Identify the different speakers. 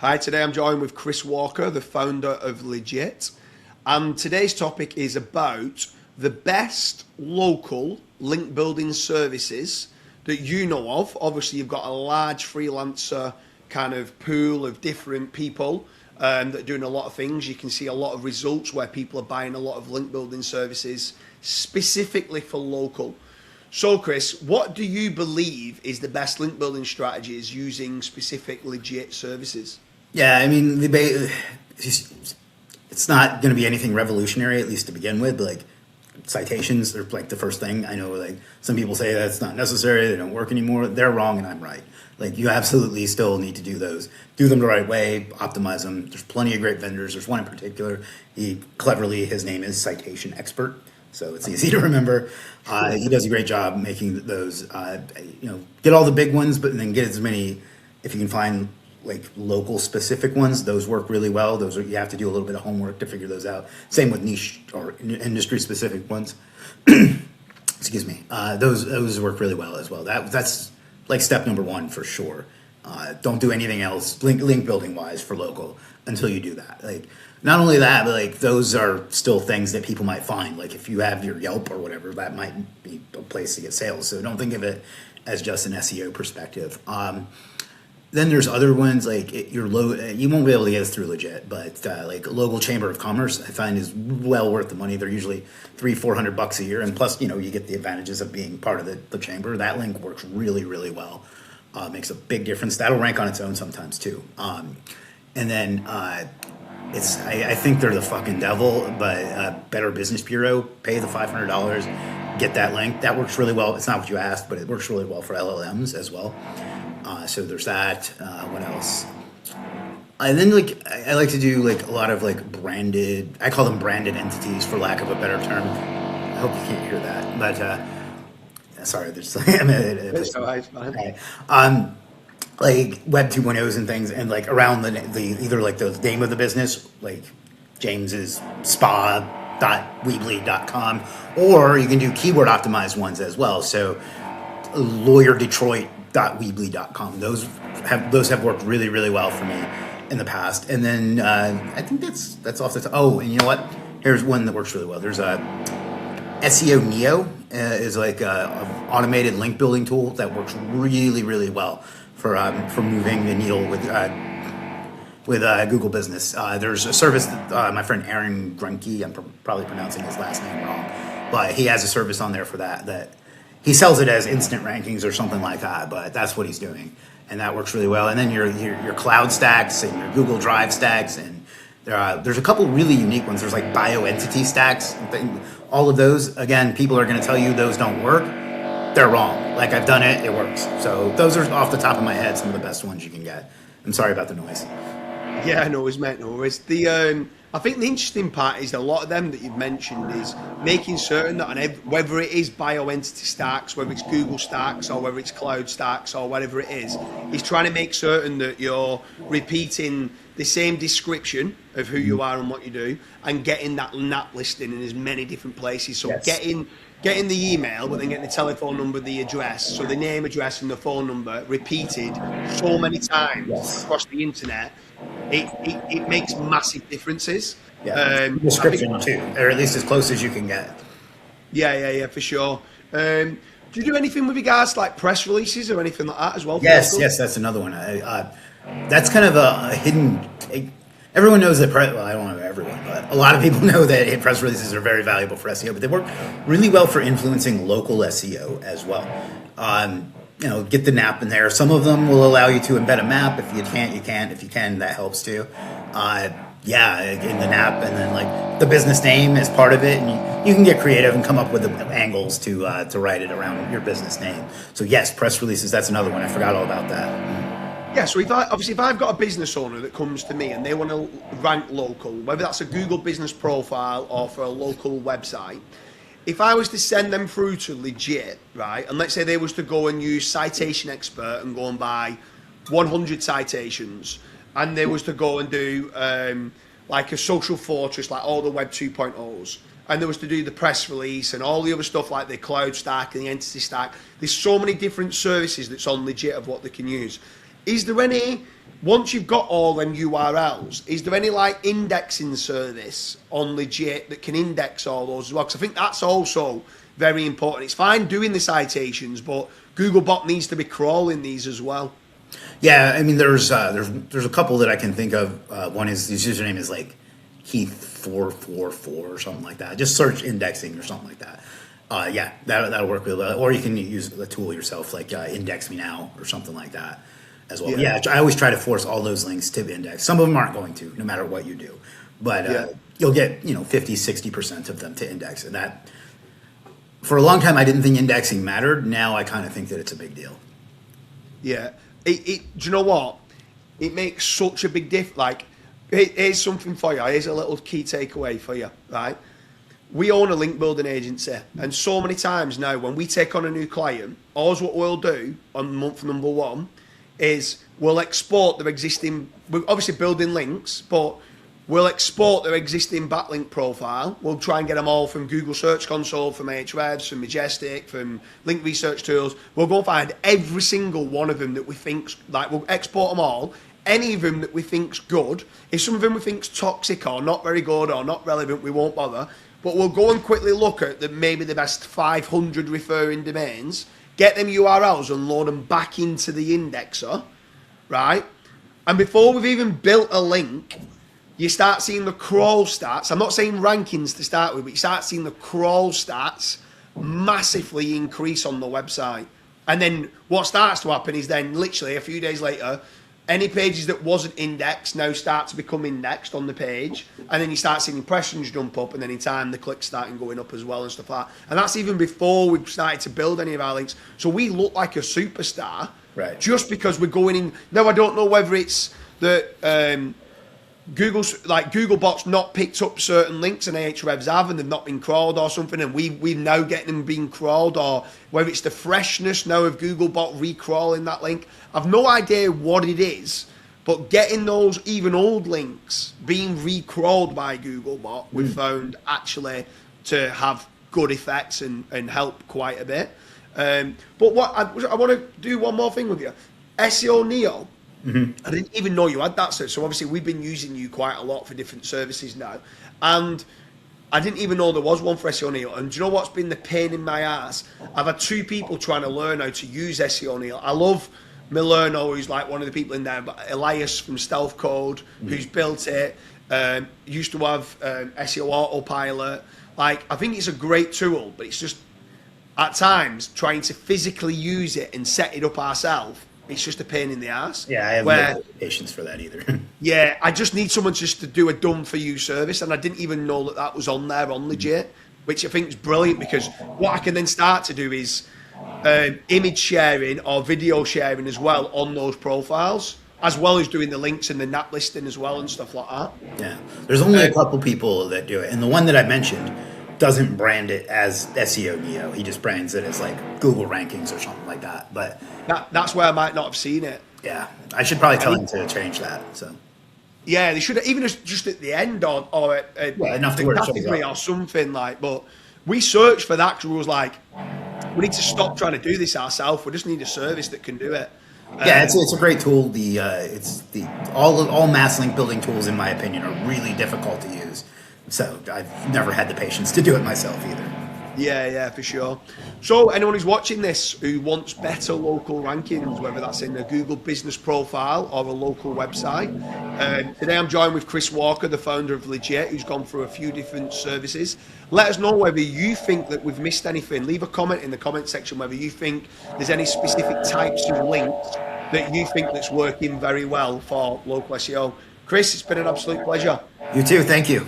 Speaker 1: Hi, today I'm joined with Chris Walker, the founder of Legit. And today's topic is about the best local link building services that you know of. Obviously, you've got a large freelancer kind of pool of different people that are doing a lot of things. You can see a lot of results where people are buying a lot of link building services specifically for local. So, Chris, what do you believe is the best link building strategies using specific legit services?
Speaker 2: Yeah, I mean, it's not going to be anything revolutionary, at least to begin with. But like citations, they're like the first thing. I know, like some people say that's not necessary; they don't work anymore. They're wrong, and I'm right. Like you absolutely still need to do those. Do them the right way. Optimize them. There's plenty of great vendors. There's one in particular. His name is Citation Expert, so it's easy to remember. He does a great job making those. Get all the big ones, but then get as many if you can find like local specific ones. Those work really well. You have to do a little bit of homework to figure those out. Same with niche or industry specific ones. Excuse me. Those work really well as well. That's like step number one for sure. Don't do anything else link building wise for local until you do that. Like not only that, but like those are still things that people might find. Like if you have your Yelp or whatever, that might be a place to get sales. So don't think of it as just an SEO perspective. Then there's other ones like you won't be able to get this through Legit, but like local chamber of commerce, I find is well worth the money. They're usually $300-400 a year, and plus you get the advantages of being part of the chamber. That link works really really well, makes a big difference. That'll rank on its own sometimes too. And then I think they're the fucking devil, but Better Business Bureau, pay the $500, get that link. That works really well. It's not what you asked, but it works really well for LLMs as well. So there's that. What else? And then I like to do like a lot of like branded. I call them branded entities for lack of a better term. I hope you can't hear that, but sorry. There's like Web 2.0s and things, and like around the either like the name of the business, like James's Spa.weebly.com, or you can do keyword optimized ones as well. So LawyerDetroit.weebly.com. Those have worked really really well for me in the past. And then I think that's off the top. Oh, and you know what? Here's one that works really well. There's a SEO Neo is like a automated link building tool that works really really well for moving the needle with Google Business. There's a service that my friend Aaron Grunke, I'm probably pronouncing his last name wrong, but he has a service on there for that he sells it as instant rankings or something like that, but that's what he's doing, and that works really well. And then your cloud stacks and your Google Drive stacks, and there's a couple really unique ones. There's like bioentity stacks. All of those, again, people are going to tell you those don't work. They're wrong. Like I've done it, it works. So those are off the top of my head some of the best ones you can get. I'm sorry about the noise.
Speaker 1: Yeah, no worries, mate, no worries. I think the interesting part is a lot of them that you've mentioned is making certain that whether it is bioentity stacks, whether it's Google stacks or whether it's cloud stacks or whatever it is trying to make certain that you're repeating the same description of who you are and what you do and getting that NAT listing in as many different places. So
Speaker 2: yes.
Speaker 1: Getting the email, but then getting the telephone number, the address, so the name, address, and the phone number repeated so many times
Speaker 2: yes.
Speaker 1: across the internet, it makes massive differences.
Speaker 2: Yeah, description too, or at least as close as you can get.
Speaker 1: Yeah, for sure. Do you do anything with regards to like press releases or anything like that as well?
Speaker 2: Yes, that's another one. That's kind of a hidden. Everyone knows that. I don't know everyone, but a lot of people know that press releases are very valuable for SEO. But they work really well for influencing local SEO as well. Get the map in there. Some of them will allow you to embed a map. If you can't, you can't. If you can, that helps too. In the NAP, and then like the business name is part of it, and you can get creative and come up with the angles to write it around your business name. So yes, press releases. That's another one. I forgot all about that.
Speaker 1: Yeah, so if I've got a business owner that comes to me and they want to rank local, whether that's a Google business profile or for a local website, if I was to send them through to Legit, right, and let's say they was to go and use Citation Expert and go and buy 100 citations, and they was to go and do like a social fortress, like all the Web 2.0s, and there was to do the press release and all the other stuff like the cloud stack and the entity stack. There's so many different services that's on Legit of what they can use. is there any, once you've got all them URLs, is there any like indexing service on Legit that can index all those as well? Because I think that's also very important. It's fine doing the citations, but Googlebot needs to be crawling these as well.
Speaker 2: Yeah, I mean, there's a couple that I can think of. One is his username is like Keith444 or something like that. Just search indexing or something like that. Yeah, that'll work really well. Or you can use the tool yourself, like Index Me Now or something like that as well. Yeah, I always try to force all those links to index. Some of them aren't going to, no matter what you do. But you'll get 50, 60% of them to index. And that, for a long time, I didn't think indexing mattered. Now I kind of think that it's a big deal.
Speaker 1: Yeah. Do you know what? It makes such a big difference. Like, here's something for you. Here's a little key takeaway for you, right? We own a link building agency, and so many times now when we take on a new client, all what we'll do on month number one is we'll export their existing, we're obviously building links, but we'll export their existing backlink profile. We'll try and get them all from Google Search Console, from Ahrefs, from Majestic, from link research tools. We'll go and find every single one of them that we think's, like, we'll export them all. Any of them that we think's good. If some of them we think's toxic or not very good or not relevant, we won't bother. But we'll go and quickly look at maybe the best 500 referring domains, get them URLs and load them back into the indexer, right? And before we've even built a link, you start seeing the crawl stats. I'm not saying rankings to start with, but you start seeing the crawl stats massively increase on the website. And then what starts to happen is then literally a few days later, any pages that wasn't indexed now start to become indexed on the page. And then you start seeing impressions jump up, and then in time the clicks starting going up as well and stuff like that. And that's even before we've started to build any of our links. So we look like a superstar,
Speaker 2: right,
Speaker 1: just because we're going in. Now, I don't know whether it's that Googlebot's not picked up certain links and Ahrefs have, and they've not been crawled or something, and we now get them being crawled, or whether it's the freshness now of Googlebot recrawling that link. I've no idea what it is, but getting those even old links being recrawled by Googlebot, we've found actually to have good effects and help quite a bit. But what I want to do one more thing with you. SEO Neo. I didn't even know you had that, so obviously we've been using you quite a lot for different services now, and I didn't even know there was one for SEO Neo. And do you know what's been the pain in my ass? I've had two people trying to learn how to use SEO Neo. I love Millerno, who's like one of the people in there, but Elias from Stealth Code, who's built it, used to have SEO Autopilot. Like, I think it's a great tool, but it's just, at times, trying to physically use it and set it up ourselves, it's just a pain in the ass.
Speaker 2: Yeah, I have no patience for that either.
Speaker 1: Yeah, I just need someone just to do a done for you service, and I didn't even know that that was on there on Legit, which I think is brilliant, because what I can then start to do is image sharing or video sharing as well on those profiles, as well as doing the links and the NAT listing as well and stuff like that.
Speaker 2: Yeah, there's only a couple people that do it, and the one that I mentioned doesn't brand it as SEO Neo. He just brands it as like Google rankings or something like that. But
Speaker 1: that's where I might not have seen it.
Speaker 2: Yeah, I should probably tell him to change that. So
Speaker 1: yeah, they should have, even just at the end or
Speaker 2: enough to
Speaker 1: the category or something like. But we searched for that because we was like, we need to stop trying to do this ourselves. We just need a service that can do it.
Speaker 2: Yeah, it's a great tool. All mass link building tools, in my opinion, are really difficult to use. So I've never had the patience to do it myself either.
Speaker 1: Yeah, for sure. So anyone who's watching this who wants better local rankings, whether that's in a Google business profile or a local website, today I'm joined with Chris Walker, the founder of Legit, who's gone through a few different services. Let us know whether you think that we've missed anything. Leave a comment in the comment section whether you think there's any specific types of links that you think that's working very well for local SEO. Chris, it's been an absolute pleasure.
Speaker 2: You too. Thank you.